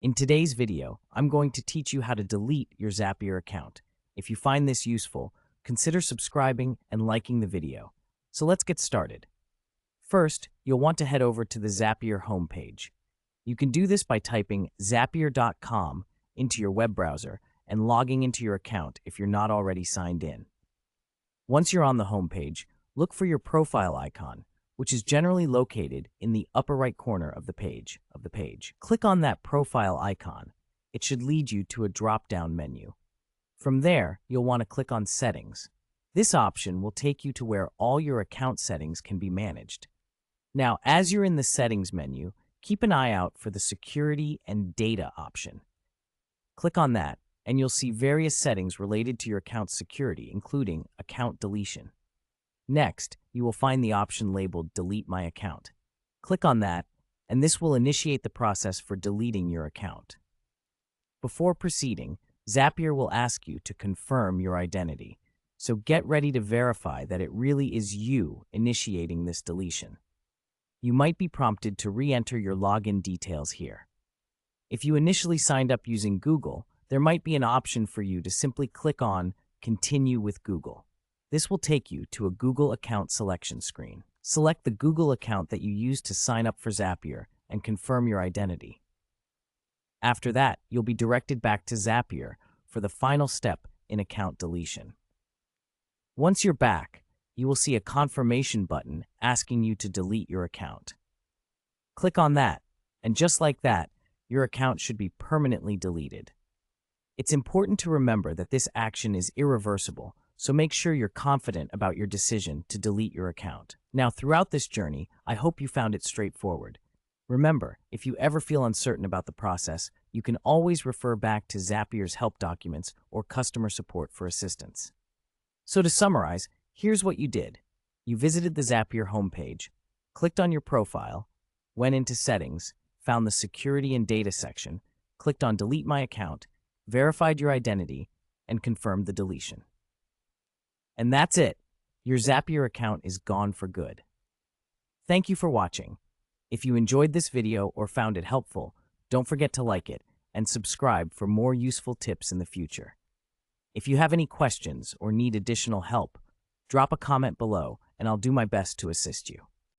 In today's video, I'm going to teach you how to delete your Zapier account. If you find this useful, consider subscribing and liking the video. So let's get started. First, you'll want to head over to the Zapier homepage. You can do this by typing zapier.com into your web browser and logging into your account if you're not already signed in. Once you're on the homepage, look for your profile icon, which is generally located in the upper right corner of the page. Click on that profile icon. It should lead you to a drop-down menu. From there, you'll want to click on Settings. This option will take you to where all your account settings can be managed. Now, as you're in the Settings menu, keep an eye out for the Security and Data option. Click on that, and you'll see various settings related to your account's security, including account deletion. Next, you will find the option labeled Delete My Account. Click on that, and this will initiate the process for deleting your account. Before proceeding, Zapier will ask you to confirm your identity, so get ready to verify that it really is you initiating this deletion. You might be prompted to re-enter your login details here. If you initially signed up using Google, there might be an option for you to simply click on Continue with Google. This will take you to a Google account selection screen. Select the Google account that you used to sign up for Zapier and confirm your identity. After that, you'll be directed back to Zapier for the final step in account deletion. Once you're back, you will see a confirmation button asking you to delete your account. Click on that, and just like that, your account should be permanently deleted. It's important to remember that this action is irreversible, so make sure you're confident about your decision to delete your account. Now, throughout this journey, I hope you found it straightforward. Remember, if you ever feel uncertain about the process, you can always refer back to Zapier's help documents or customer support for assistance. So to summarize, here's what you did. You visited the Zapier homepage, clicked on your profile, went into Settings, found the Security and Data section, clicked on Delete My Account, verified your identity, and confirmed the deletion. And that's it. Your Zapier account is gone for good. Thank you for watching. If you enjoyed this video or found it helpful, don't forget to like it and subscribe for more useful tips in the future. If you have any questions or need additional help, drop a comment below and I'll do my best to assist you.